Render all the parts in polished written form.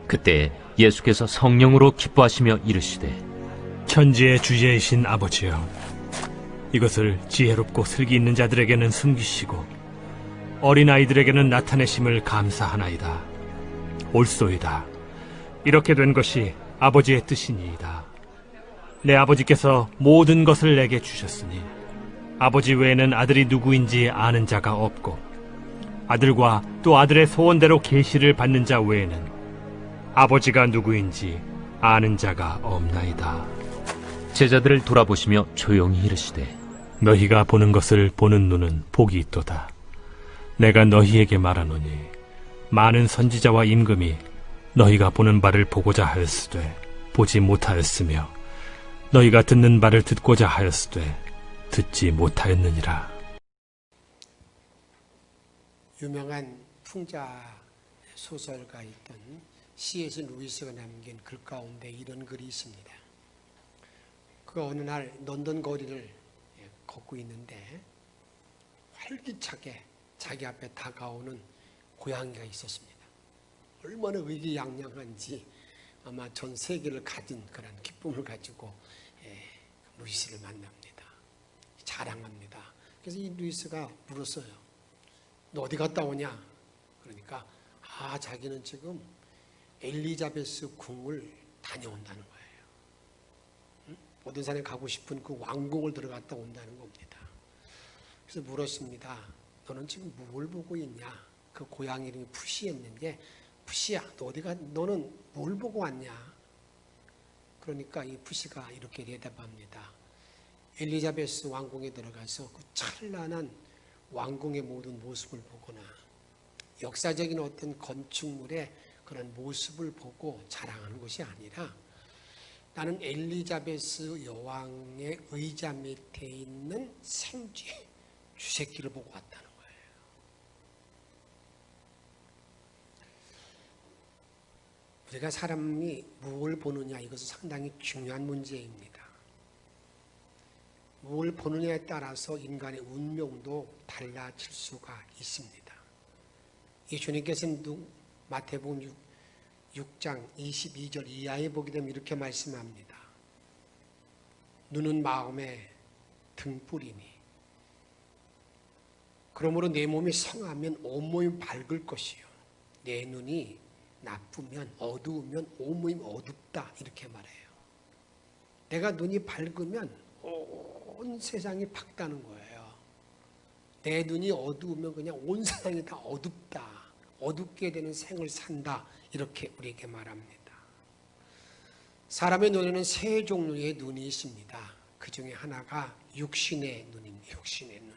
그때 예수께서 성령으로 기뻐하시며 이르시되 천지의 주제이신 아버지여, 이것을 지혜롭고 슬기 있는 자들에게는 숨기시고 어린아이들에게는 나타내심을 감사하나이다. 옳소이다. 이렇게 된 것이 아버지의 뜻이니이다. 내 아버지께서 모든 것을 내게 주셨으니 아버지 외에는 아들이 누구인지 아는 자가 없고 아들과 또 아들의 소원대로 계시를 받는 자 외에는 아버지가 누구인지 아는 자가 없나이다. 제자들을 돌아보시며 조용히 이르시되 너희가 보는 것을 보는 눈은 복이 있도다. 내가 너희에게 말하노니 많은 선지자와 임금이 너희가 보는 바를 보고자 하였으되 보지 못하였으며 너희가 듣는 바를 듣고자 하였으되 듣지 못하였느니라. 유명한 풍자 소설가였던 C.S. 루이스가 남긴 글 가운데 이런 글이 있습니다. 그가 어느 날 런던 거리를 걷고 있는데 활기차게 자기 앞에 다가오는 고양이가 있었습니다. 얼마나 의기양양한지 아마 전 세계를 가진 그런 기쁨을 가지고 루이스를 만납니다. 자랑합니다. 그래서 이 루이스가 물었어요. 너 어디 갔다 오냐? 그러니까 자기는 지금 엘리자베스 궁을 다녀온다는 거예요. 모든 사람이 가고 싶은 그 왕궁을 들어갔다 온다는 겁니다. 그래서 물었습니다. 너는 지금 뭘 보고 있냐? 그 고양이 이름이 푸시였는데, 푸시야, 너는 뭘 보고 왔냐? 그러니까 이 푸시가 이렇게 대답합니다. 엘리자베스 왕궁에 들어가서 그 찬란한 왕궁의 모든 모습을 보거나 역사적인 어떤 건축물의 그런 모습을 보고 자랑하는 것이 아니라 나는 엘리자베스 여왕의 의자 밑에 있는 생쥐, 쥐새끼를 보고 왔다는 거예요. 우리가 사람이 무엇을 보느냐, 이것은 상당히 중요한 문제입니다. 무엇을 보느냐에 따라서 인간의 운명도 달라질 수가 있습니다. 예수님께서는 마태복음 6장 22절 이하에 보게 되면 이렇게 말씀합니다. 눈은 마음의 등불이니 그러므로 내 몸이 성하면 온몸이 밝을 것이요 내 눈이 나쁘면 어두우면 온몸이 어둡다 이렇게 말해요. 내가 눈이 밝으면 온 세상이 밝다는 거예요. 내 눈이 어두우면 그냥 온 세상이 다 어둡다. 어둡게 되는 생을 산다. 이렇게 우리에게 말합니다. 사람의 눈에는 세 종류의 눈이 있습니다. 그 중에 하나가 육신의 눈입니다. 육신의 눈.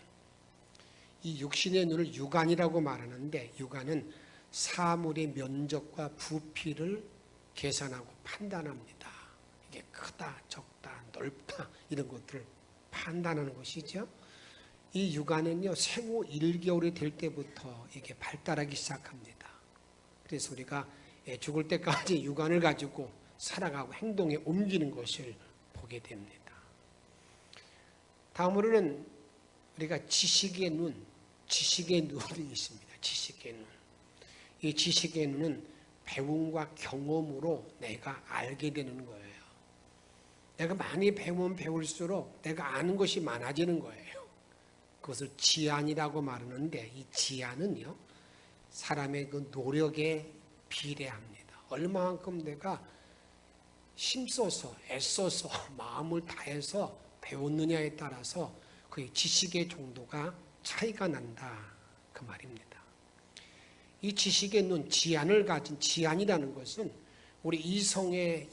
이 육신의 눈을 육안이라고 말하는데 육안은 사물의 면적과 부피를 계산하고 판단합니다. 이게 크다, 적다, 넓다 이런 것들을 판단하는 것이죠. 이 육안은요 생후 1개월이 될 때부터 이게 발달하기 시작합니다. 그래서 우리가 죽을 때까지 육안을 가지고 살아가고 행동에 옮기는 것을 보게 됩니다. 다음으로는 우리가 지식의 눈이 있습니다. 지식의 눈. 이 지식의 눈은 배움과 경험으로 내가 알게 되는 거예요. 내가 많이 배우면 배울수록 내가 아는 것이 많아지는 거예요. 그것을 지안이라고 말하는데 이 지안은요 사람의 그 노력에 비례합니다. 얼마만큼 내가 힘써서 애써서 마음을 다해서 배웠느냐에 따라서 그 지식의 정도가 차이가 난다 그 말입니다. 이 지식의 눈, 지안을 가진 지안이라는 것은 우리 이성의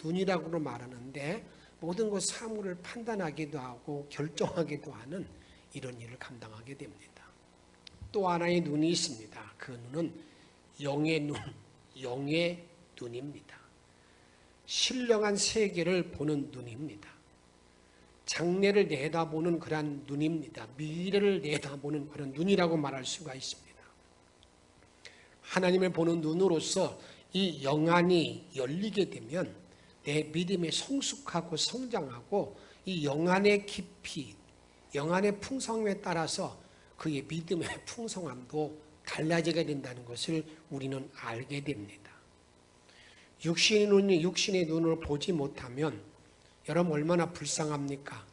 눈이라고 말하는데 모든 것 사물을 판단하기도 하고 결정하기도 하는 이런 일을 감당하게 됩니다. 또 하나의 눈이 있습니다. 그 눈은 영의 눈입니다. 신령한 세계를 보는 눈입니다. 장래를 내다보는 그런 눈입니다. 미래를 내다보는 그런 눈이라고 말할 수가 있습니다. 하나님을 보는 눈으로서 이 영안이 열리게 되면 내 믿음이 성숙하고 성장하고 이 영안의 깊이, 영안의 풍성함에 따라서 그의 믿음의 풍성함도 달라지게 된다는 것을 우리는 알게 됩니다. 육신의 눈으로 보지 못하면 여러분 얼마나 불쌍합니까?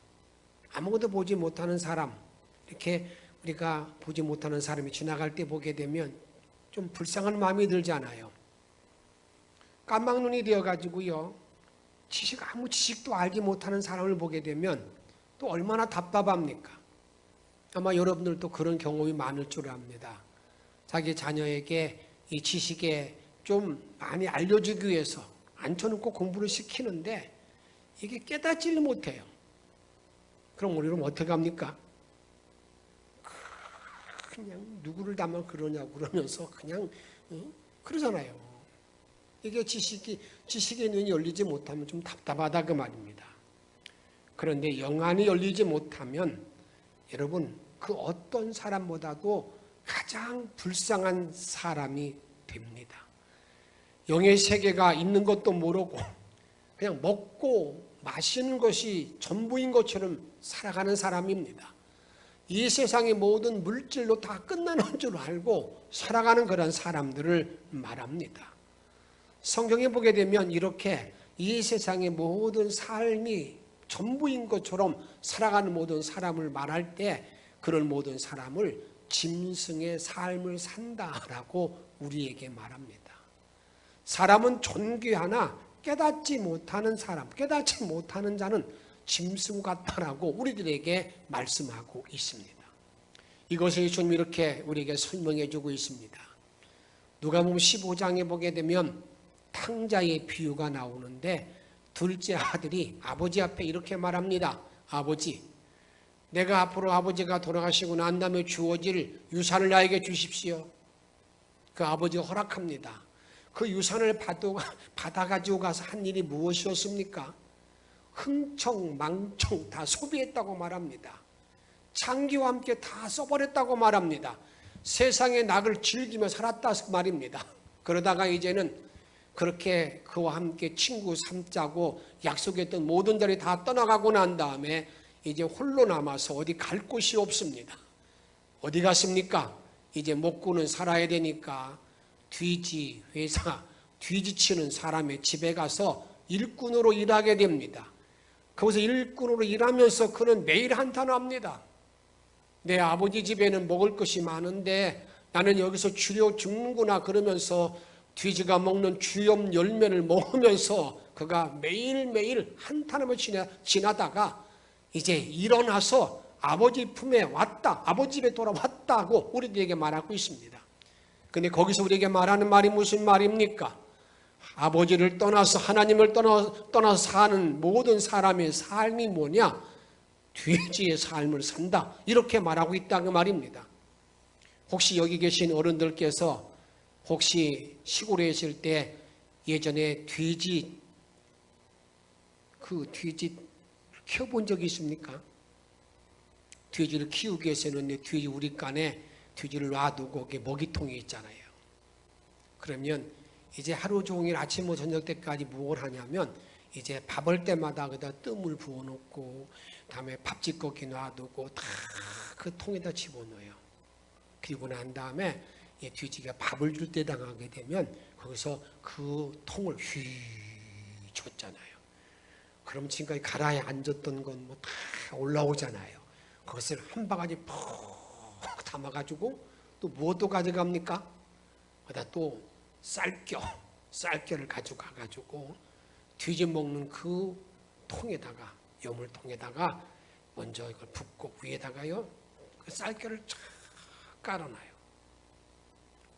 아무것도 보지 못하는 사람, 이렇게 우리가 보지 못하는 사람이 지나갈 때 보게 되면 좀 불쌍한 마음이 들잖아요. 깜박눈이 되어가지고요, 아무 지식도 알지 못하는 사람을 보게 되면 또 얼마나 답답합니까? 아마 여러분들도 그런 경험이 많을 줄 압니다. 자기 자녀에게 이 지식에 좀 많이 알려주기 위해서 앉혀놓고 공부를 시키는데 이게 깨닫지를 못해요. 그럼 우리는 어떻게 합니까? 그냥 누구를 닮아 그러냐고 그러면서 그냥 그러잖아요. 이게 지식의 눈이 열리지 못하면 좀 답답하다 그 말입니다. 그런데 영안이 열리지 못하면 여러분 그 어떤 사람보다도 가장 불쌍한 사람이 됩니다. 영의 세계가 있는 것도 모르고 그냥 먹고 마시는 것이 전부인 것처럼 살아가는 사람입니다. 이 세상의 모든 물질로 다 끝나는 줄 알고 살아가는 그런 사람들을 말합니다. 성경에 보게 되면 이렇게 이 세상의 모든 삶이 전부인 것처럼 살아가는 모든 사람을 말할 때 그런 모든 사람을 짐승의 삶을 산다라고 우리에게 말합니다. 사람은 존귀하나 깨닫지 못하는 사람, 깨닫지 못하는 자는 짐승 같다라고 우리들에게 말씀하고 있습니다. 이것을 좀 이렇게 우리에게 설명해 주고 있습니다. 누가복음 15장에 보게 되면 탕자의 비유가 나오는데 둘째 아들이 아버지 앞에 이렇게 말합니다. 아버지, 내가 앞으로 아버지가 돌아가시고 난 다음에 주어질 유산을 나에게 주십시오. 그 아버지가 허락합니다. 그 유산을 받아가지고 가서 한 일이 무엇이었습니까? 흥청망청 다 소비했다고 말합니다. 창기와 함께 다 써버렸다고 말합니다. 세상의 낙을 즐기며 살았다 말입니다. 그러다가 이제는 그렇게 그와 함께 친구 삼자고 약속했던 모든 자리 다 떠나가고 난 다음에 이제 홀로 남아서 어디 갈 곳이 없습니다. 어디 갔습니까? 이제 먹고는 살아야 되니까 뒤지 회사, 뒤지치는 사람의 집에 가서 일꾼으로 일하게 됩니다. 거기서 일꾼으로 일하면서 그는 매일 한탄합니다. 내 아버지 집에는 먹을 것이 많은데 나는 여기서 주려 죽는구나 그러면서 뒤지가 먹는 주염 열매를 먹으면서 그가 매일매일 한탄하며 지나다가 이제 일어나서 아버지 품에 왔다, 아버지 집에 돌아왔다고 우리들에게 말하고 있습니다. 근데 거기서 우리에게 말하는 말이 무슨 말입니까? 아버지를 떠나서 하나님을 떠나서 사는 모든 사람의 삶이 뭐냐? 돼지의 삶을 산다. 이렇게 말하고 있다는 말입니다. 혹시 여기 계신 어른들께서 혹시 시골에 있을 때 예전에 돼지 키워본 적이 있습니까? 돼지를 키우기 위해서는 돼지 우리간에 돼지를 놔두고 거기에 먹이통이 있잖아요. 그러면 이제 하루 종일 아침부터 저녁 때까지 뭘 하냐면 이제 밥을 때마다 거기다 뜸을 부어놓고 다음에 밥짓거기 놔두고 다 그 통에다 집어넣어요. 그리고 난 다음에 돼지가 밥을 줄 때 당하게 되면 거기서 그 통을 휘 줬잖아요. 그럼 지금까지 가라에 앉았던 건 뭐 다 올라오잖아요. 그것을 한 바가지 푹 담아가지고 또 무엇도 가져갑니까? 거기다 또 쌀겨를 가져가가지고 뒤집 먹는 그 통에다가 여물통에다가 먼저 이걸 붓고 위에다가요 그 쌀겨를 쫙 깔아놔요.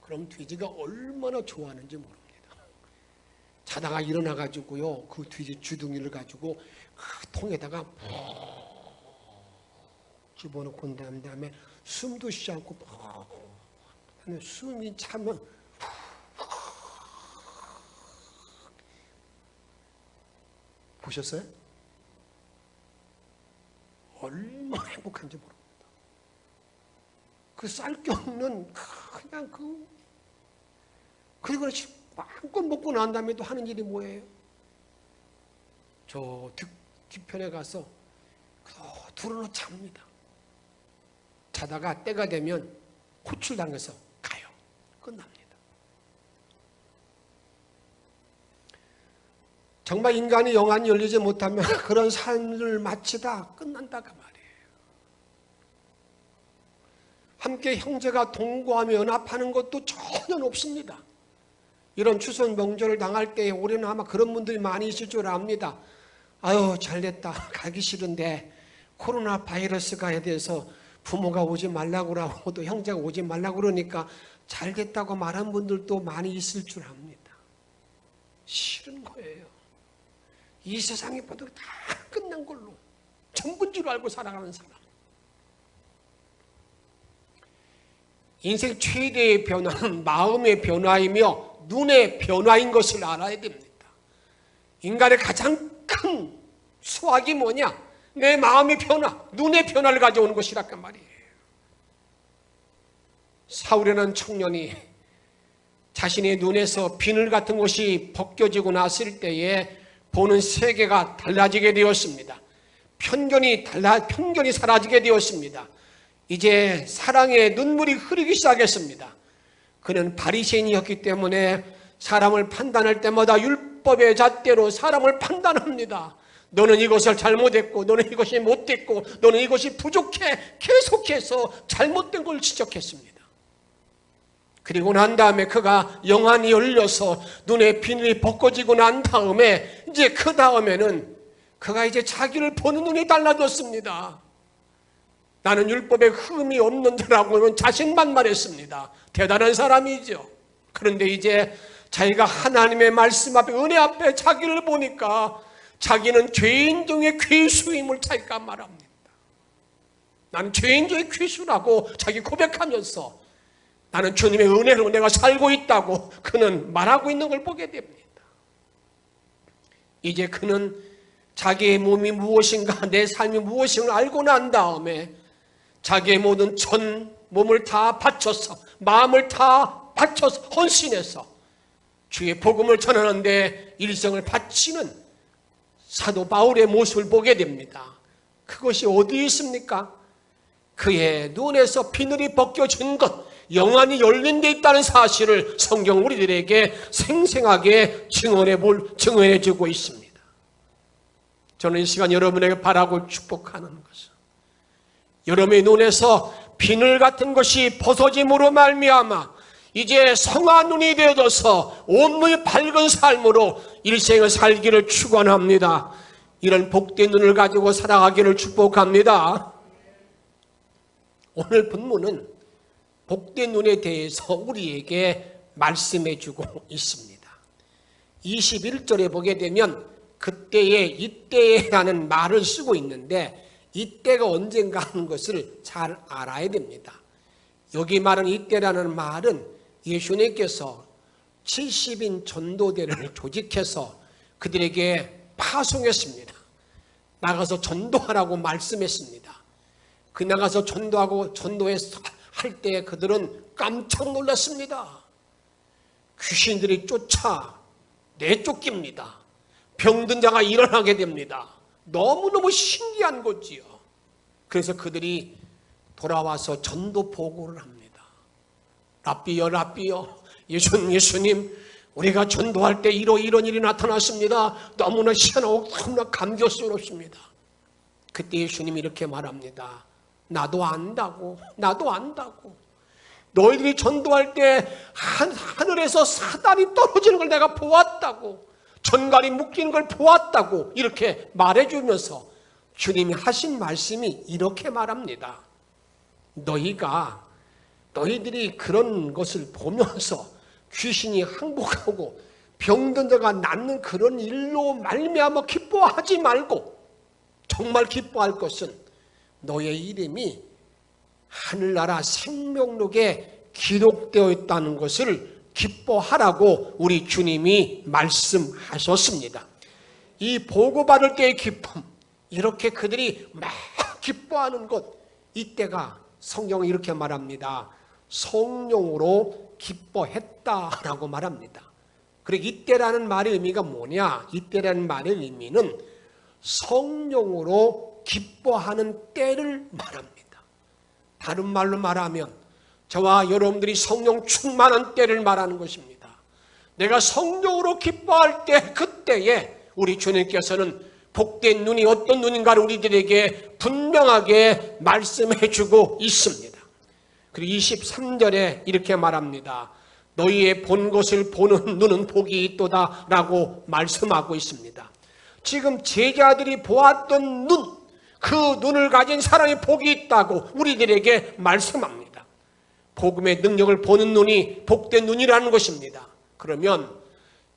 그럼 돼지가 얼마나 좋아하는지 모릅니다. 자다가 일어나가지고요 그 돼지 주둥이를 가지고 그 통에다가 푹 집어넣고 난 다음에 숨도 쉬지 않고 푹 숨이 차면 보셨어요? 얼마나 행복한지 모릅니다. 그 쌀겨는 그냥 그리고 마음껏 먹고 난 다음에 또 하는 일이 뭐예요? 저 뒤편에 가서 둘러놓고 잡니다. 자다가 때가 되면 호출당해서 가요. 끝납니다. 정말 인간이 영안이 열리지 못하면 그런 삶을 마치다 끝난다 그 말이에요. 함께 형제가 동거하며 연합하는 것도 전혀 없습니다. 이런 추석 명절을 당할 때 올해는 아마 그런 분들이 많이 있을 줄 압니다. 아유 잘됐다, 가기 싫은데 코로나 바이러스가 대해서 부모가 오지 말라고 하고 또 형제가 오지 말라고 그러니까 잘됐다고 말한 분들도 많이 있을 줄 압니다. 싫은 거예요. 이 세상의 모든 다 끝난 걸로 전부인 줄 알고 살아가는 사람. 인생 최대의 변화는 마음의 변화이며 눈의 변화인 것을 알아야 됩니다. 인간의 가장 큰 수확이 뭐냐? 내 마음의 변화, 눈의 변화를 가져오는 것이란 말이에요. 사울이라는 청년이 자신의 눈에서 비늘 같은 것이 벗겨지고 났을 때에 보는 세계가 달라지게 되었습니다. 편견이 사라지게 되었습니다. 이제 사랑의 눈물이 흐르기 시작했습니다. 그는 바리새인이었기 때문에 사람을 판단할 때마다 율법의 잣대로 사람을 판단합니다. 너는 이것을 잘못했고, 너는 이것이 못됐고, 너는 이것이 부족해. 계속해서 잘못된 걸 지적했습니다. 그리고 난 다음에 그가 영안이 열려서 눈에 비늘이 벗겨지고 난 다음에 이제 그 다음에는 그가 이제 자기를 보는 눈이 달라졌습니다. 나는 율법에 흠이 없는 자라고는 자신만만했습니다. 대단한 사람이죠. 그런데 이제 자기가 하나님의 말씀 앞에, 은혜 앞에 자기를 보니까 자기는 죄인 중에 괴수임을 자기가 말합니다. 나는 죄인 중에 괴수라고 자기 고백하면서 나는 주님의 은혜로 내가 살고 있다고 그는 말하고 있는 걸 보게 됩니다. 이제 그는 자기의 몸이 무엇인가, 내 삶이 무엇인가 알고 난 다음에 자기의 모든 전 몸을 다 바쳐서, 마음을 다 바쳐서 헌신해서 주의 복음을 전하는데 일생을 바치는 사도 바울의 모습을 보게 됩니다. 그것이 어디 있습니까? 그의 눈에서 비늘이 벗겨진 것, 영안이 열린 데 있다는 사실을 성경 우리들에게 생생하게 증언해 주고 있습니다. 저는 이 시간 여러분에게 바라고 축복하는 것은 여러분의 눈에서 비늘 같은 것이 벗어짐으로 말미암아 이제 성한 눈이 되어져서 온몸이 밝은 삶으로 일생을 살기를 축원합니다. 이런 복된 눈을 가지고 살아가기를 축복합니다. 오늘 본문은 복된 눈에 대해서 우리에게 말씀해 주고 있습니다. 21절에 보게 되면 그때에 이때에라는 말을 쓰고 있는데 이때가 언젠가 하는 것을 잘 알아야 됩니다. 여기 말하는 이때라는 말은 예수님께서 70인 전도대를 조직해서 그들에게 파송했습니다. 나가서 전도하라고 말씀했습니다. 그 나가서 전도할 때 그들은 깜짝 놀랐습니다. 귀신들이 내쫓깁니다. 병든 자가 일어나게 됩니다. 너무너무 신기한 거지요. 그래서 그들이 돌아와서 전도 보고를 합니다. 랍비여, 예수님, 우리가 전도할 때 이런 일이 나타났습니다. 너무나 희한하고 너무나 감격스럽습니다. 그때 예수님이 이렇게 말합니다. 나도 안다고. 너희들이 전도할 때 하늘에서 사단이 떨어지는 걸 내가 보았다고. 전갈이 묶이는 걸 보았다고 이렇게 말해주면서 주님이 하신 말씀이 이렇게 말합니다. 너희들이 그런 것을 보면서 귀신이 항복하고 병든 자가 낫는 그런 일로 말미암아 기뻐하지 말고 정말 기뻐할 것은 너의 이름이 하늘나라 생명록에 기록되어 있다는 것을 기뻐하라고 우리 주님이 말씀하셨습니다. 이 보고받을 때의 기쁨, 이렇게 그들이 막 기뻐하는 것, 이때가 성경은 이렇게 말합니다. 성령으로 기뻐했다라고 말합니다. 그리고 이때라는 말의 의미가 뭐냐? 이때라는 말의 의미는 성령으로 기뻐하는 때를 말합니다. 다른 말로 말하면 저와 여러분들이 성령 충만한 때를 말하는 것입니다. 내가 성령으로 기뻐할 때 그때에 우리 주님께서는 복된 눈이 어떤 눈인가를 우리들에게 분명하게 말씀해 주고 있습니다. 그리고 23절에 이렇게 말합니다. 너희의 본 것을 보는 눈은 복이 있도다 라고 말씀하고 있습니다. 지금 제자들이 보았던 눈, 그 눈을 가진 사람이 복이 있다고 우리들에게 말씀합니다. 복음의 능력을 보는 눈이 복된 눈이라는 것입니다. 그러면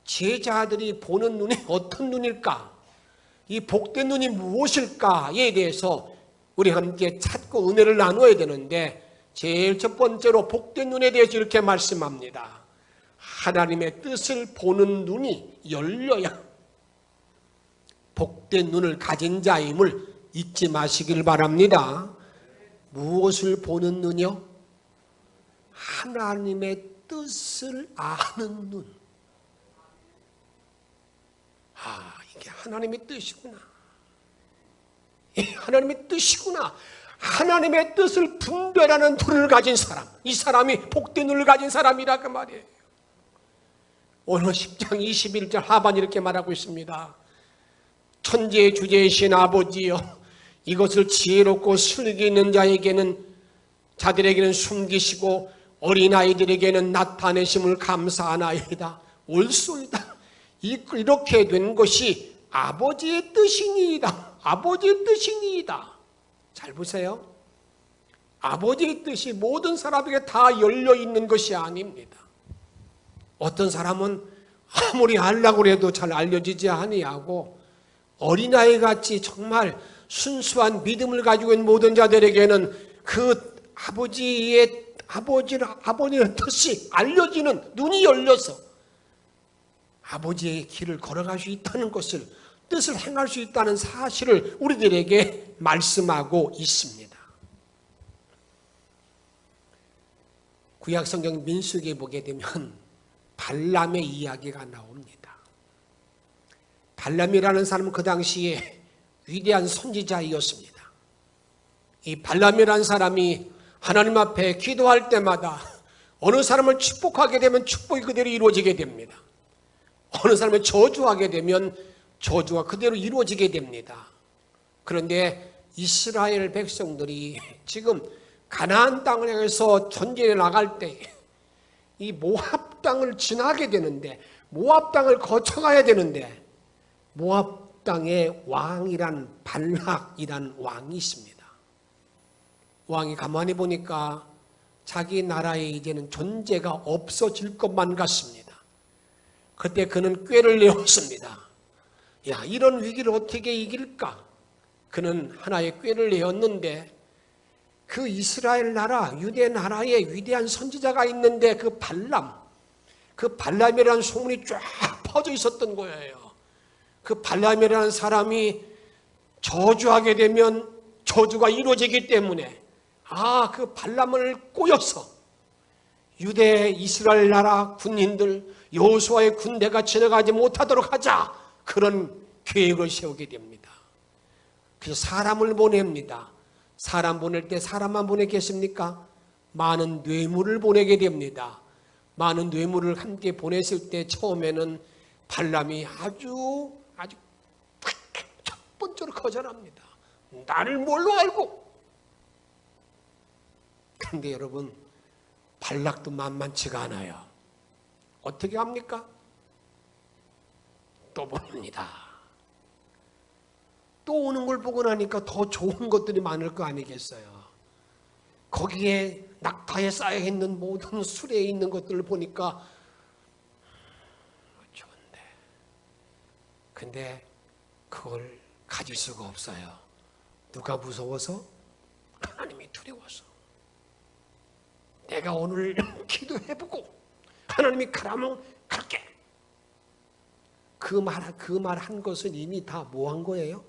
제자들이 보는 눈이 어떤 눈일까? 이 복된 눈이 무엇일까에 대해서 우리 함께 찾고 은혜를 나누어야 되는데, 제일 첫 번째로 복된 눈에 대해서 이렇게 말씀합니다. 하나님의 뜻을 보는 눈이 열려야 복된 눈을 가진 자임을 잊지 마시길 바랍니다. 무엇을 보는 눈이요? 하나님의 뜻을 아는 눈. 이게 하나님의 뜻이구나. 하나님의 뜻이구나. 하나님의 뜻을 분별하는 눈을 가진 사람, 이 사람이 복된 눈을 가진 사람이라 그 말이에요. 오늘 10장 21절 하반 이렇게 말하고 있습니다. 천지의 주제이신 아버지여, 이것을 지혜롭고 슬기 있는 자들에게는 숨기시고 어린아이들에게는 나타내심을 감사하나이다. 옳소이다. 이렇게 된 것이 아버지의 뜻이니이다. 아버지의 뜻이니이다. 잘 보세요. 아버지의 뜻이 모든 사람에게 다 열려 있는 것이 아닙니다. 어떤 사람은 아무리 알라고 해도 잘 알려지지 아니하고, 어린아이 같이 정말 순수한 믿음을 가지고 있는 모든 자들에게는 그 아버지의 뜻이 알려지는 눈이 열려서 아버지의 길을 걸어갈 수 있다는 것을, 뜻을 행할 수 있다는 사실을 우리들에게 말씀하고 있습니다. 구약성경 민수기에 보게 되면 발람의 이야기가 나옵니다. 발람이라는 사람은 그 당시에 위대한 선지자이었습니다. 이 발람이라는 사람이 하나님 앞에 기도할 때마다 어느 사람을 축복하게 되면 축복이 그대로 이루어지게 됩니다. 어느 사람을 저주하게 되면 저주가 그대로 이루어지게 됩니다. 그런데 이스라엘 백성들이 지금 가나안 땅을 향해서 전쟁에 나갈 때 이 모압 땅을 지나게 되는데, 모압 땅을 거쳐가야 되는데, 모압 땅의 왕이란 발락이란 왕이 있습니다. 왕이 가만히 보니까 자기 나라에 이제는 존재가 없어질 것만 같습니다. 그때 그는 꾀를 내었습니다. 야, 이런 위기를 어떻게 이길까? 그는 하나의 꾀를 내었는데, 그 이스라엘 나라, 유대 나라에 위대한 선지자가 있는데 그 발람이라는 소문이 쫙 퍼져 있었던 거예요. 그 발람이라는 사람이 저주하게 되면 저주가 이루어지기 때문에 그 발람을 꼬여서 유대 이스라엘 나라 군인들, 여호수아의 군대가 지나가지 못하도록 하자, 그런 계획을 세우게 됩니다. 그래서 사람을 보냅니다. 사람 보낼 때 사람만 보내겠습니까? 많은 뇌물을 보내게 됩니다. 많은 뇌물을 함께 보냈을 때 처음에는 발람이 아주 첫 번째로 거절합니다. 나를 뭘로 알고? 그런데 여러분, 발락도 만만치가 않아요. 어떻게 합니까? 또 보냅니다. 또 오는 걸 보고 나니까 더 좋은 것들이 많을 거 아니겠어요. 거기에 낙타에 쌓여있는 모든 술에 있는 것들을 보니까 좋은데, 근데 그걸 가질 수가 없어요. 누가 무서워서? 하나님이 두려워서. 내가 오늘 기도해보고 하나님이 가라면 갈게. 그 말 한 것은 이미 다 뭐 한 거예요?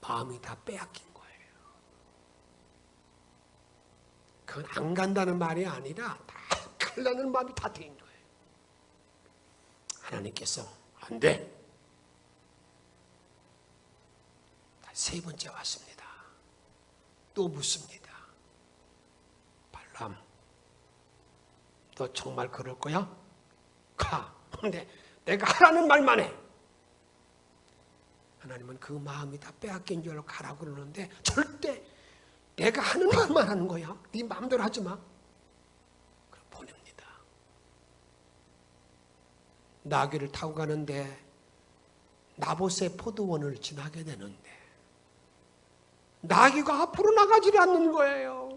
마음이 다 빼앗긴 거예요. 그건 안 간다는 말이 아니라 다 가려는 마음이 다 된 거예요. 하나님께서 안 돼. 세 번째 왔습니다. 또 묻습니다. 발람, 너 정말 그럴 거야? 가. 근데 내가 하라는 말만 해. 하나님은 그 마음이 다 빼앗긴 줄 알고 가라고 그러는데 절대 내가 하는 말만 하는 거야. 네 마음대로 하지 마. 그럼 보냅니다. 나귀를 타고 가는데 나봇의 포도원을 지나게 되는데 나귀가 앞으로 나가지를 않는 거예요.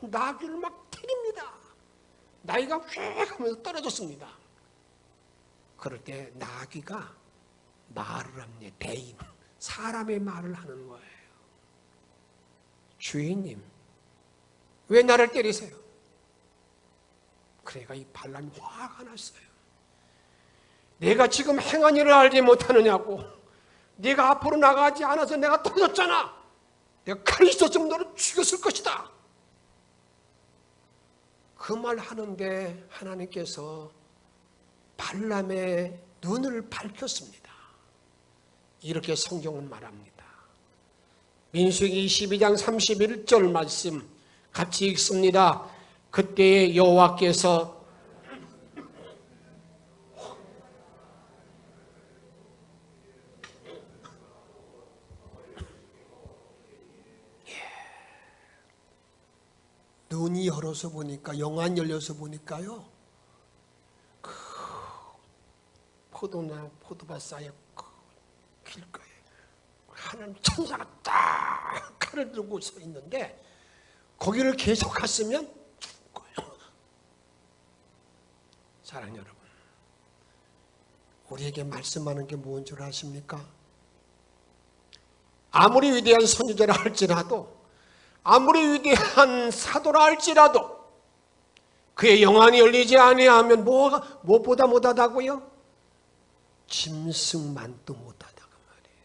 나귀를 막 때립니다. 나귀가 휙 하면서 떨어졌습니다. 그럴 때 나귀가 말을 합니다. 대인, 사람의 말을 하는 거예요. 주인님, 왜 나를 때리세요? 그러니까 이 발람이 화가 났어요. 내가 지금 행한 일을 알지 못하느냐고. 네가 앞으로 나가지 않아서 내가 터졌잖아. 내가 칼이 있었으면 너를 죽였을 것이다. 그 말 하는데 하나님께서 발람의 눈을 밝혔습니다. 이렇게 성경은 말합니다. 민수기 22장 31절 말씀 같이 읽습니다. 그때 여호와께서 눈이 열어서 보니까, 영안 열려서 보니까요, 그 포도나 포도밭 사이에 그 길거리에 하나님 천사가 딱 칼을 들고 서 있는데 거기를 계속 갔으면 죽을 거예요. 사랑하는 여러분, 우리에게 말씀하는 게 뭔 줄 아십니까? 아무리 위대한 선지자라 할지라도, 아무리 위대한 사도라 할지라도 그의 영안이 열리지 아니하면 무엇보다 못하다고요? 짐승만도 못하다고 말이에요.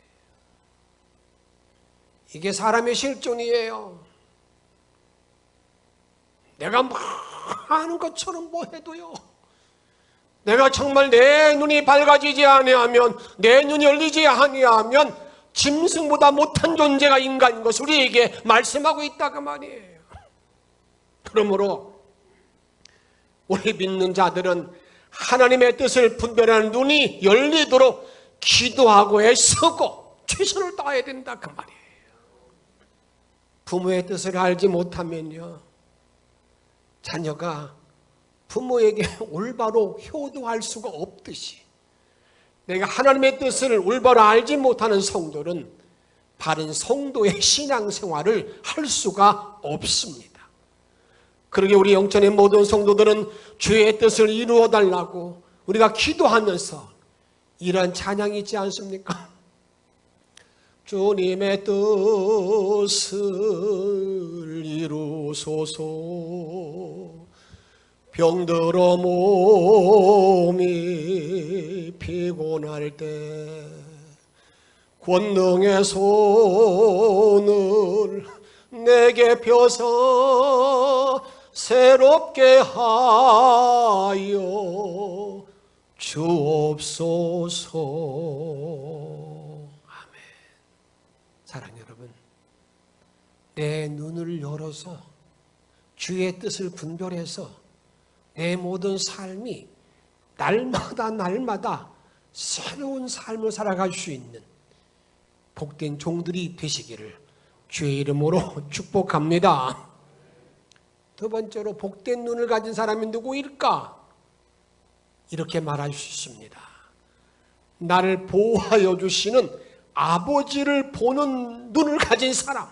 이게 사람의 실존이에요. 내가 많은 것처럼 뭐 해도요, 내가 정말 내 눈이 밝아지지 아니하면, 내 눈이 열리지 아니하면 짐승보다 못한 존재가 인간인 것을 우리에게 말씀하고 있다고 말이에요. 그러므로 우리 믿는 자들은 하나님의 뜻을 분별하는 눈이 열리도록 기도하고 애쓰고 최선을 다해야 된다 그 말이에요. 부모의 뜻을 알지 못하면요, 자녀가 부모에게 올바로 효도할 수가 없듯이, 내가 하나님의 뜻을 올바로 알지 못하는 성도는 바른 성도의 신앙생활을 할 수가 없습니다. 그러게 우리 영천의 모든 성도들은 주의 뜻을 이루어달라고 우리가 기도하면서 이런 찬양이 있지 않습니까? 주님의 뜻을 이루소서. 병들어 몸이 피곤할 때 권능의 손을 내게 펴서 새롭게 하여 주옵소서. 아멘. 사랑하는 여러분, 내 눈을 열어서 주의 뜻을 분별해서 내 모든 삶이 날마다 새로운 삶을 살아갈 수 있는 복된 종들이 되시기를 주의 이름으로 축복합니다. 두 번째로, 복된 눈을 가진 사람이 누구일까? 이렇게 말할 수 있습니다. 나를 보호하여 주시는 아버지를 보는 눈을 가진 사람,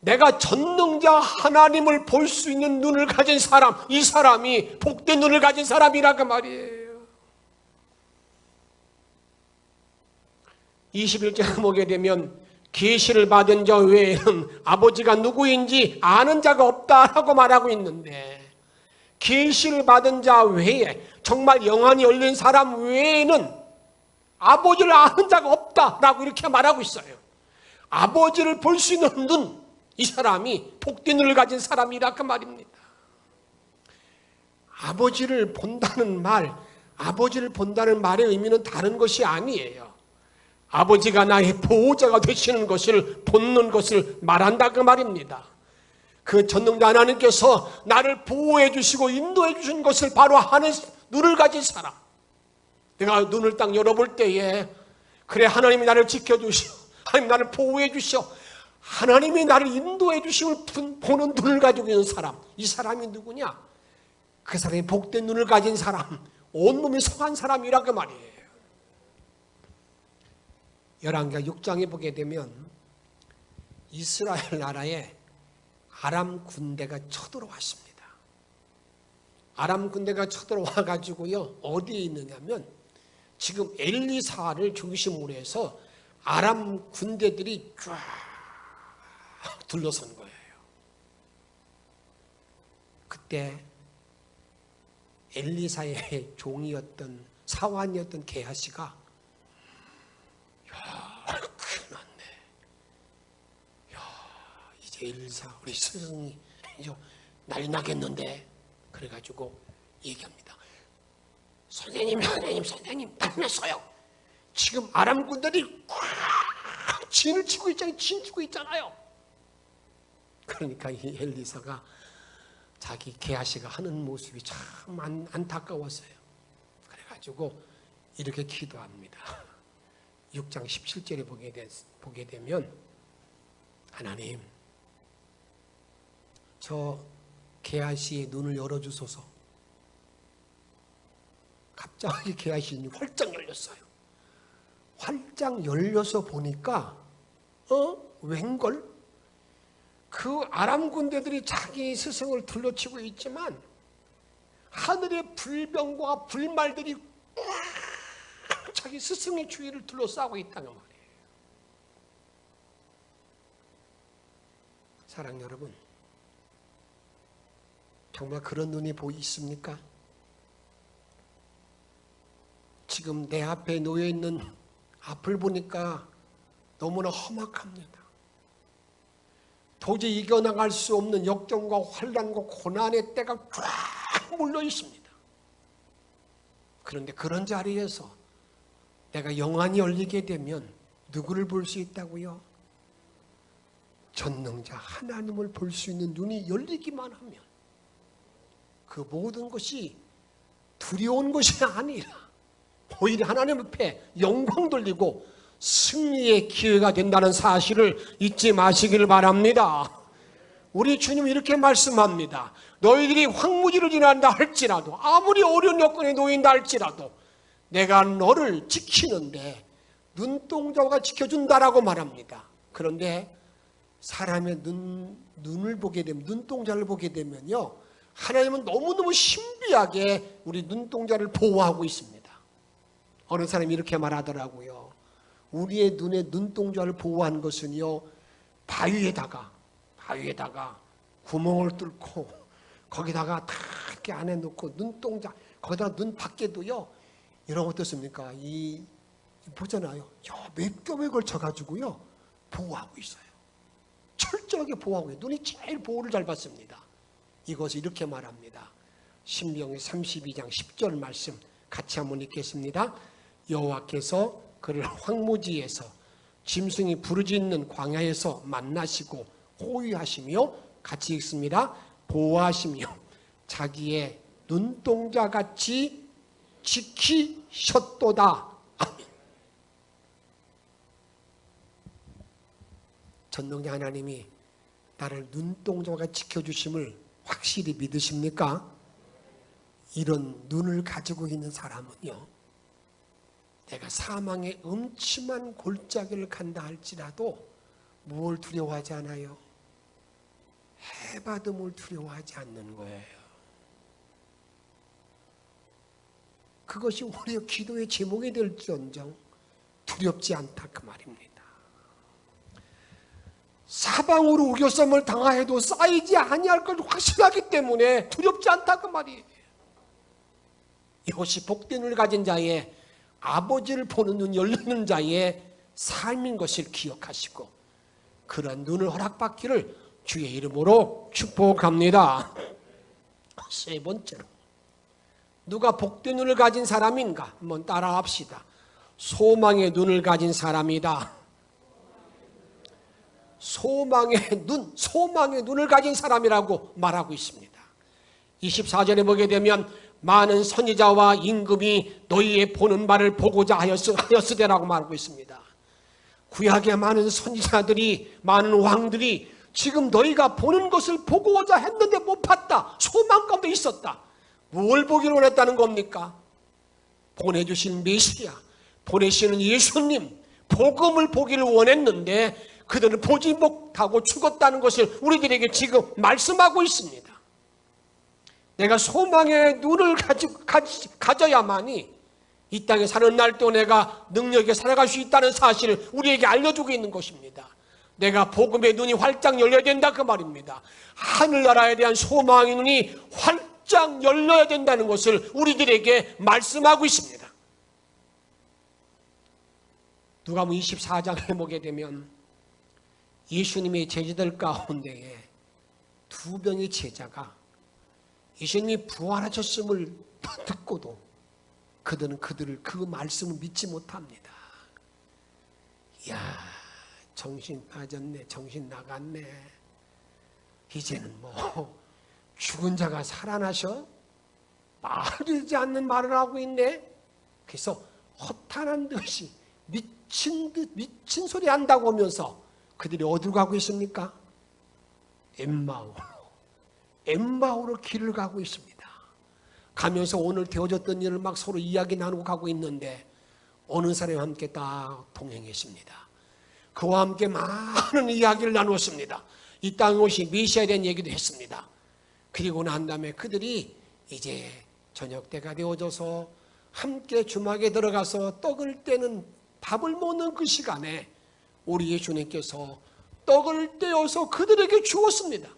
내가 전능자 하나님을 볼 수 있는 눈을 가진 사람, 이 사람이 복된 눈을 가진 사람이라고 말이에요. 21절 보게 되면 계시를 받은 자 외에는 아버지가 누구인지 아는 자가 없다라고 말하고 있는데, 계시를 받은 자 외에, 정말 영안이 열린 사람 외에는 아버지를 아는 자가 없다라고 이렇게 말하고 있어요. 아버지를 볼 수 있는 눈, 이 사람이 복된 눈을 가진 사람이라 그 말입니다. 아버지를 본다는 말, 아버지를 본다는 말의 의미는 다른 것이 아니에요. 아버지가 나의 보호자가 되시는 것을, 보는 것을 말한다 그 말입니다. 그 전능자 하나님께서 나를 보호해 주시고 인도해 주신 것을 바로 하는 눈을 가진 사람, 내가 눈을 딱 열어볼 때에 그래, 하나님이 나를 지켜주시오. 하나님이 나를 보호해 주시오. 하나님이 나를 인도해 주심을 보는 눈을 가지고 있는 사람. 이 사람이 누구냐? 그 사람이 복된 눈을 가진 사람, 온몸이 성한 사람이라 그 말이에요. 열왕기하 6장에 보게 되면 이스라엘 나라에 아람 군대가 쳐들어왔습니다. 아람 군대가 쳐들어와 가지고요, 어디에 있느냐면 지금 엘리사를 중심으로 해서 아람 군대들이 쫙 둘러선 거예요. 그때 엘리사의 종이었던 사환이었던 게하시가, 야, 큰일 났네. 야, 이제 엘리사 우리 스승이 이제 난리 나겠는데. 그래가지고 얘기합니다. 선생님, 선생님, 난리 났어요. 지금 아람 군대들이 꽉 진을 치고 있잖아요. 진 치고 있잖아요. 그러니까 이 엘리사가 자기 게하시가 하는 모습이 참 안타까웠어요. 그래가지고 이렇게 기도합니다. 6장 17절에 보게 되면, 하나님, 저 게하시의 눈을 열어주소서. 갑자기 게하시 눈이 활짝 열렸어요. 활짝 열려서 보니까 웬걸? 그 아람 군대들이 자기 스승을 둘러치고 있지만 하늘의 불병과 불말들이 꽉 자기 스승의 주위를 둘러싸고 있다는 말이에요. 사랑 여러분, 정말 그런 눈이 있습니까? 지금 내 앞에 놓여있는 앞을 보니까 너무나 험악합니다. 도저히 이겨나갈 수 없는 역경과 환난과 고난의 때가 쫙 몰려 있습니다. 그런데 그런 자리에서 내가 영안이 열리게 되면 누구를 볼 수 있다고요? 전능자 하나님을 볼 수 있는 눈이 열리기만 하면 그 모든 것이 두려운 것이 아니라 오히려 하나님 앞에 영광 돌리고 승리의 기회가 된다는 사실을 잊지 마시길 바랍니다. 우리 주님 이렇게 말씀합니다. 너희들이 황무지를 지난다 할지라도, 아무리 어려운 여건에 놓인다 할지라도 내가 너를 지키는데 눈동자가 지켜준다라고 말합니다. 그런데 사람의 눈을 보게 되면, 눈동자를 보게 되면요, 하나님은 너무너무 신비하게 우리 눈동자를 보호하고 있습니다. 어느 사람이 이렇게 말하더라고요. 우리의 눈의 눈동자를 보호하는 것은요, 바위에다가 구멍을 뚫고 거기다가 다 이렇게 안에 넣고 눈동자, 거기다가 눈 밖에도요, 이런 거 어떻습니까? 보잖아요. 몇 겹에 걸쳐가지고요, 보호하고 있어요. 철저하게 보호하고 있어요. 눈이 제일 보호를 잘 받습니다. 이것을 이렇게 말합니다. 신명기 32장 10절 말씀 같이 한번 읽겠습니다. 여호와께서 그를 황무지에서 짐승이 부르짖는 광야에서 만나시고 호위하시며, 같이 읽습니다. 보호하시며 자기의 눈동자같이 지키셨도다. 아멘. 전능자 하나님이 나를 눈동자가 지켜주심을 확실히 믿으십니까? 이런 눈을 가지고 있는 사람은요, 내가 사망의 음침한 골짜기를 간다 할지라도 무엇을 두려워하지 않아요? 해받음을 두려워하지 않는 거예요. 그것이 우리의 기도의 제목이 될지언정 두렵지 않다 그 말입니다. 사방으로 우겨쌈을 당하여도 쌓이지 아니할 걸 확신하기 때문에 두렵지 않다 그 말이에요. 이것이 복된 눈을 가진 자의, 아버지를 보는 눈 열리는 자의 삶인 것을 기억하시고 그런 눈을 허락받기를 주의 이름으로 축복합니다. 세 번째로, 누가 복된 눈을 가진 사람인가? 한번 따라합시다. 소망의 눈을 가진 사람이다. 소망의 눈을 가진 사람이라고 말하고 있습니다. 24절에 보게 되면 많은 선지자와 임금이 너희의 보는 바를 보고자 하였으되라고 말하고 있습니다. 구약의 많은 선지자들이, 많은 왕들이 지금 너희가 보는 것을 보고자 했는데 못 봤다. 소망 가운데 있었다. 뭘 보기를 원했다는 겁니까? 보내주신 메시아, 보내시는 예수님, 복음을 보기를 원했는데 그들은 보지 못하고 죽었다는 것을 우리들에게 지금 말씀하고 있습니다. 내가 소망의 눈을 가져야만이 이 땅에 사는 날 또 내가 능력에 살아갈 수 있다는 사실을 우리에게 알려주고 있는 것입니다. 내가 복음의 눈이 활짝 열려야 된다 그 말입니다. 하늘나라에 대한 소망의 눈이 활짝 열려야 된다는 것을 우리들에게 말씀하고 있습니다. 누가복음 24장을 보게 되면 예수님의 제자들 가운데에 두 명의 제자가 예수님이 부활하셨음을 듣고도 그들은 그 말씀을 믿지 못합니다. 이야, 정신 빠졌네, 정신 나갔네. 이제는 뭐 죽은 자가 살아나셔? 말이 되지 않는 말을 하고 있네. 그래서 허탄한 듯이 미친 소리 한다고 하면서 그들이 어디로 가고 있습니까? 엠마오로 길을 가고 있습니다. 가면서 오늘 되어졌던 일을 막 서로 이야기 나누고 가고 있는데 어느 사람과 함께 딱 동행했습니다. 그와 함께 많은 이야기를 나누었습니다. 이 땅에 오신 메시아에 대한 얘기도 했습니다. 그리고 난 다음에 그들이 이제 저녁 때가 되어져서 함께 주막에 들어가서 떡을 떼는, 밥을 먹는 그 시간에 우리 예수님께서 떡을 떼어서 그들에게 주었습니다.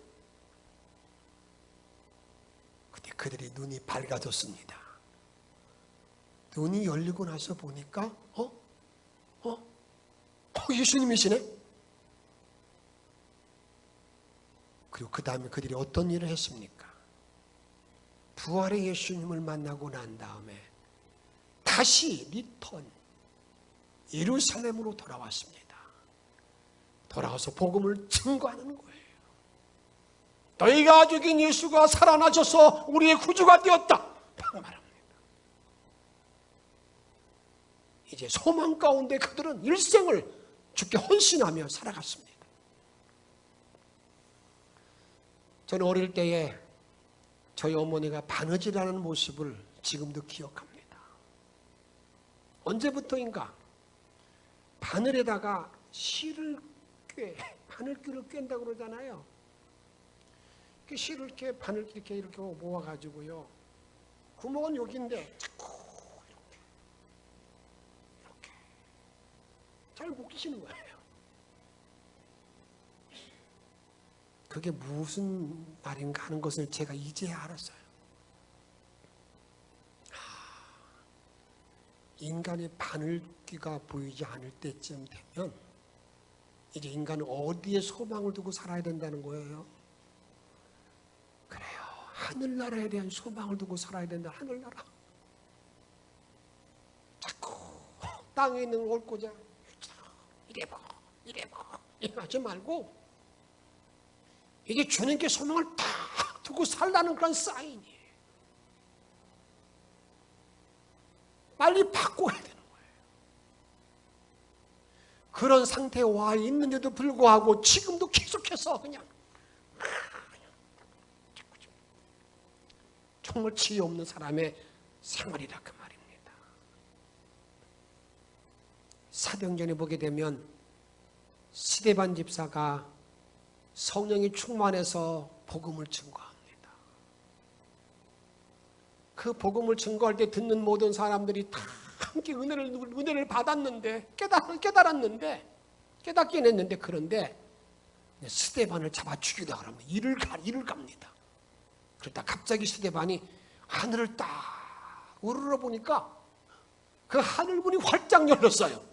그때 그들의 눈이 밝아졌습니다. 눈이 열리고 나서 보니까 예수님이시네. 그리고 그 다음에 그들이 어떤 일을 했습니까? 부활의 예수님을 만나고 난 다음에 다시 예루살렘으로 돌아왔습니다. 돌아와서 복음을 증거하는 거예요. 너희가 죽인 예수가 살아나셔서 우리의 구주가 되었다 말합니다. 이제 소망 가운데 그들은 일생을 주께 헌신하며 살아갔습니다. 저는 어릴 때에 저희 어머니가 바느질하는 모습을 지금도 기억합니다. 언제부터인가 바늘에다가 바늘귀를 꿰는다고 그러잖아요. 실을 이렇게 바늘귀 이렇게 모아가지고요. 구멍은 여기인데 자꾸 이렇게 잘 못 끼시는 거예요. 그게 무슨 말인가 하는 것을 제가 이제야 알았어요. 인간의 바늘귀가 보이지 않을 때쯤 되면 이제 인간은 어디에 소망을 두고 살아야 된다는 거예요. 그래요. 하늘나라에 대한 소망을 두고 살아야 된다. 하늘나라. 자꾸 땅에 있는 걸 꽂아. 이래 하지 말고 이게 주님께 소망을 딱 두고 살라는 그런 사인이에요. 빨리 바꿔야 되는 거예요. 그런 상태에 와 있는데도 불구하고 지금도 계속해서 그냥 정말 지혜 없는 사람의 생활이라 그 말입니다. 사도행전에 보게 되면 스데반 집사가 성령이 충만해서 복음을 증거합니다. 그 복음을 증거할 때 듣는 모든 사람들이 다 함께 은혜를 받았는데 깨닫긴 했는데 그런데 스데반을 잡아 죽이려고 하면 이를 갑니다. 그러다 갑자기 스데반이 하늘을 딱 우러러 보니까 그 하늘문이 활짝 열렸어요.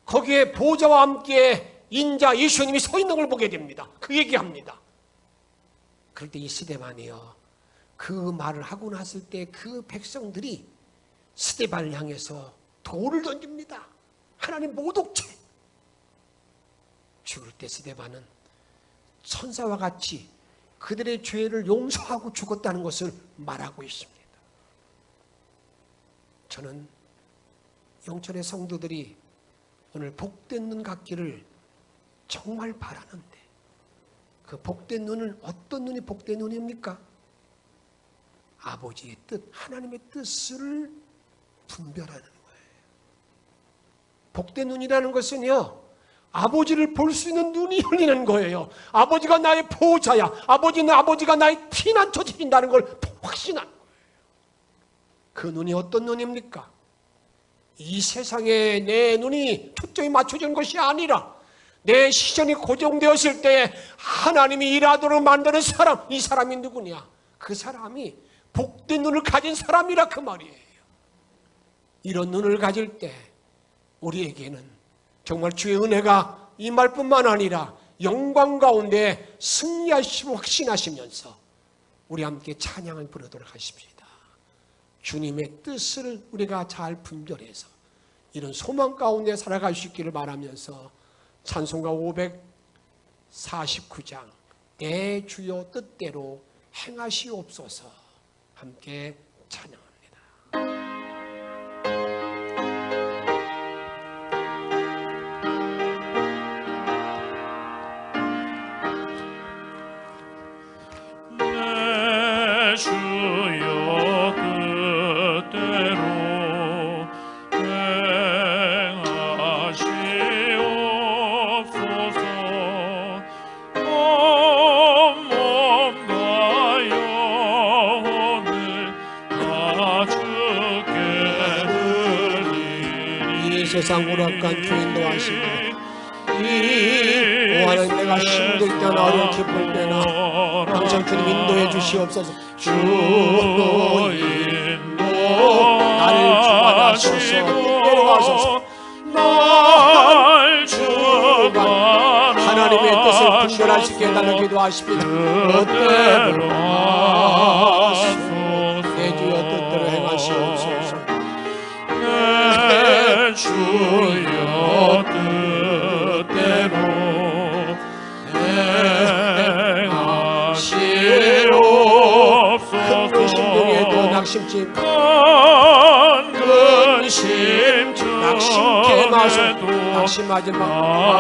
거기에 보좌와 함께 인자 예수님이 서 있는 걸 보게 됩니다. 그 얘기합니다. 그럴 때 이 스데반이요, 그 말을 하고 났을 때 그 백성들이 스데반을 향해서 돌을 던집니다. 하나님 모독죄. 죽을 때 스데반은 천사와 같이 그들의 죄를 용서하고 죽었다는 것을 말하고 있습니다. 저는 영천의 성도들이 오늘 복된 눈 갖기를 정말 바라는데, 그 복된 눈은 어떤 눈이 복된 눈입니까? 아버지의 뜻, 하나님의 뜻을 분별하는 거예요. 복된 눈이라는 것은요, 아버지를 볼 수 있는 눈이 열리는 거예요. 아버지가 나의 보호자야, 아버지가 나의 피난처 지킨다는 걸 확신하는 거예요. 그 눈이 어떤 눈입니까? 이 세상에 내 눈이 초점이 맞춰진 것이 아니라 내 시선이 고정되었을 때 하나님이 일하도록 만드는 사람, 이 사람이 누구냐? 그 사람이 복된 눈을 가진 사람이라 그 말이에요. 이런 눈을 가질 때 우리에게는 정말 주의 은혜가 임할 뿐만 아니라 영광 가운데 승리하시고 확신하시면서 우리 함께 찬양을 부르도록 하십시다. 주님의 뜻을 우리가 잘 분별해서 이런 소망 가운데 살아갈 수 있기를 바라면서 찬송가 549장 내 주여 뜻대로 행하시옵소서 함께 찬양합니다. 내 주여 뜻대로 행하시옵소서. 온 몸과 영혼을 다 주께 드리니. 이 세상 오락관 주인도 하시고 오하는 내가 힘들 때나 어려운 기쁠 때나 항상 주님 인도해 주시옵소서. 주 인도 나를 주관하소서. 뜻대로 하소서. 날 주관 하나님의 뜻을 분별할 수 있게 해달라고 기도하십니다. 뜻대로 하소서. 내 주여 뜻대로 행하시옵소서. 내 주여 뜻대로 행하시옵소서. 큰 심중에도 낙심치 낙심케 마소 낙심하지 마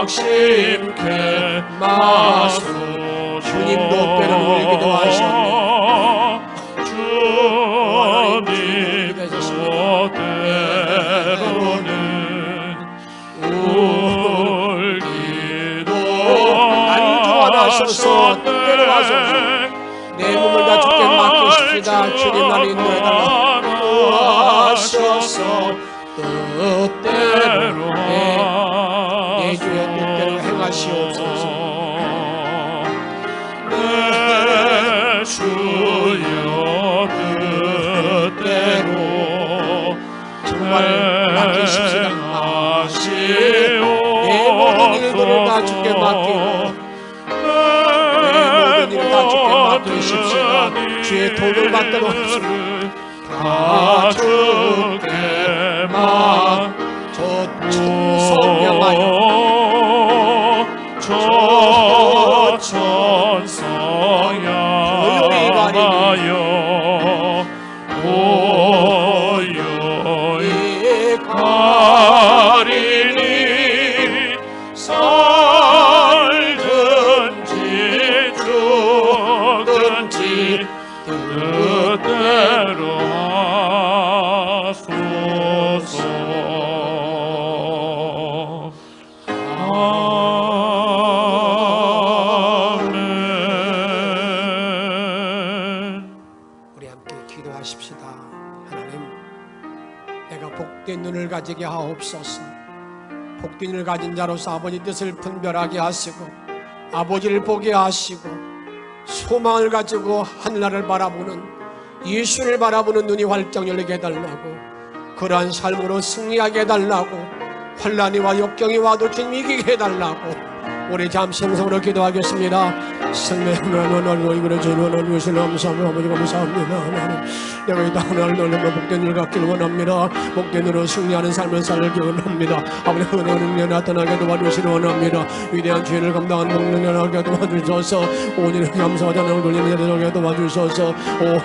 낙심케 마소 주님도 때로 울기도 하셨네. 주님 때로는 울기도 안주하소서. 뜻대로 하소서. 내 몸을 다 주께 맡기십시다. 주님 나를 인도해달라 하소서. 뜻대로 내 주의 뜻대로 행하시옵소서. 내 주여 뜻대로 정말 맡기십시다. 내 모든 일들을 다 주께 맡기고 내 모든 일을 다 주께 맡기십시다. 주의 돈을 받도록 하십시다. 다 주께 저 천성명하여 저 천성양하여 고요히 가리니 살든지 죽든지 뜻대로 하소서. 아멘. 우리 함께 기도하십시다. 하나님, 내가 복된 눈을 가지게 하옵소서. 복된 눈을 가진 자로서 아버지 뜻을 분별하게 하시고 아버지를 보게 하시고 소망을 가지고 하늘나라를 바라보는 예수를 바라보는 눈이 활짝 열리게 해달라고, 그러한 삶으로 승리하게 해달라고, 환난이 와 역경이 와도 주님 이기게 해달라고 우리 잠시 영성으로 기도하겠습니다. 생명을 알고 이거를 전원을 위해서 감사합니다. 아버지 감사합니다. 하나님 내가 이 땅을 널리며 복된 일 갖기를 원합니다. 복된 일로 승리하는 삶을 살기 원합니다. 아버지 은혜의 능력 나타나게 도와주시기 원합니다. 위대한 죄를 감당하는 복된 하게 도와주셔서 오늘의 감사와 찬양을 돌리는 자들에게 도와주셔서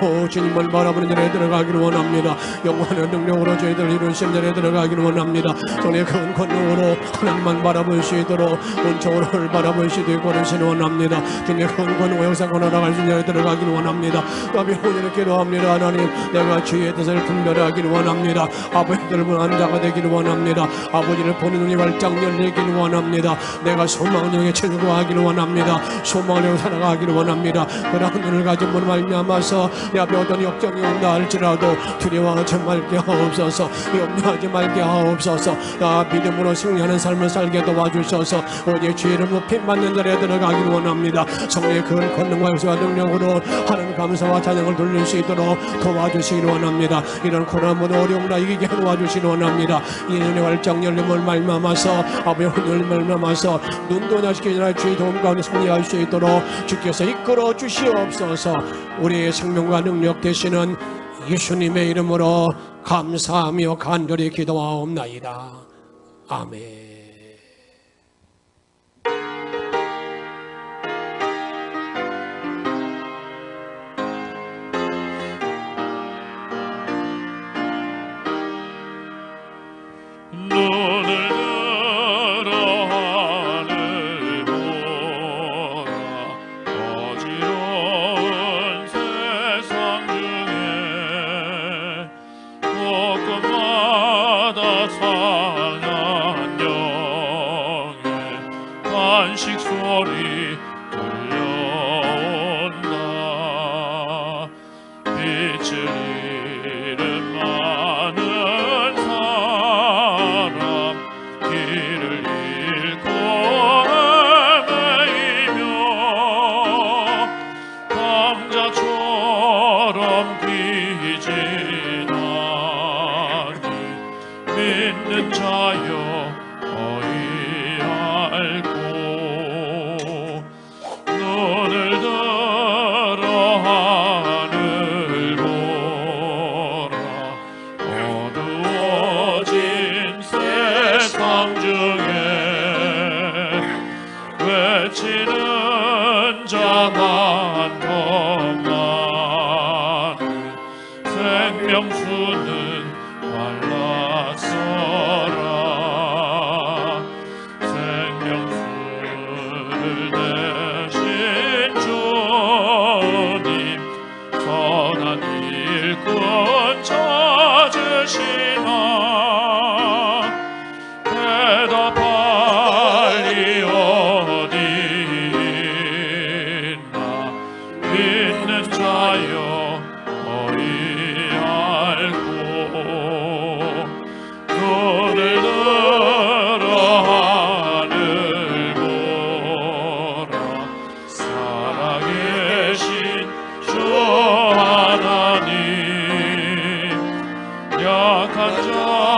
오 주님을 바라보는 자리에 들어가기를 원합니다. 영원한 능력으로 저희들 이루신 자리에 들어가기를 원합니다. 손에 큰 권능으로 하나님만 바라볼 수 있도록 온천을 바라볼 수 있도록 원하시는 원합니다. 주님의 큰 권능과 역사가 나아갈 수 있는 자리에 들어가기를 원합니다. 아버지 오늘을 기도합니다. 하나님 내가 주의 뜻을 분별하기를 원합니다. 아버지를 보는 자가 되기를 원합니다. 아버지를 보는 눈이 활짝 열리기를 원합니다. 내가 소망을 즐거워하기를 원합니다. 소망을 살아가기를 원합니다. 그러한 눈을 가진 분을 말미암아서 내 앞에 어떤 역정이 온다 할지라도 두려워하지 말게 하옵소서. 염려하지 말게 하옵소서. 나 믿음으로 승리하는 삶을 살게 도와주셔서 오직 주의 이름 높임 받는 자리에 들어가기를 원합니다. 성령의 큰 권능과 역사와 능력으로 하나님 감사와 찬양을 돌릴 수 있도록 도와주시기를 원합니다. 이런 고난 모든 어려움을 이기게 도와주시기를 원합니다. 이 눈의 활짝 열림을 말미암아서 아버지 오늘 말미암아서 눈도 나시키지 않아 주의 도움 가운데 승리할 수 있도록 주께서 이끌어 주시옵소서. 우리의 생명과 능력 되시는 예수님의 이름으로 감사하며 간절히 기도하옵나이다. 아멘. 눈을 들어 하늘 보라 어지러운 세상 중에 곳곳마다 찬양 영의 간식 소리 들려온다. 빛을 잃은 많은 사람 길을 잃고 헤매이며 감자처럼 귀진하니 믿는 자여 어이 알고 눈을 들어 하늘 보라 어두워진 세상 중에 외치는 자만 더 많은 생명수는 말랐어라. 생명수를 대신 주님 선한 일꾼 찾으시나 대답할 이 어디 있나 믿는 자여 어이 알고 눈을 들어 하늘 보라 살아계신 주 하나님 약한 자